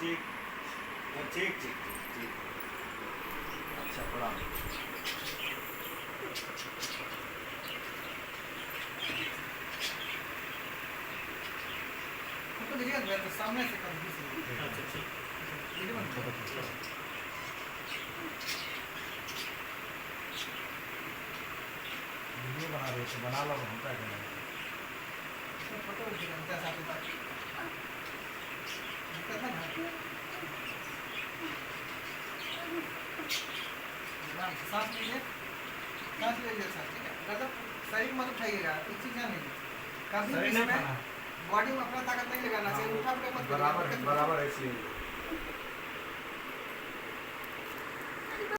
ठीक ठीक ठीक ठीक। अच्छा प्रणाम। तो देखिए तो सामने से कर दीजिए। अच्छा ठीक। वीडियो बंद करो। वीडियो बना रहे थे, बना लो, हम क्या करें। फोटो खींचना क्या साथ में दिक्कत है ना। सांस लीजिए, सांस लीजिए सर, ठीक है। मतलब शरीर मत उठाइएगा, एक चीज ध्यान दीजिए, कभी शरीर भी नहीं इसमें उठाना। बॉडी में अपना ताकत नहीं लगाना चाहिए, उठा के मत बराबर है, बराबर है इसलिए।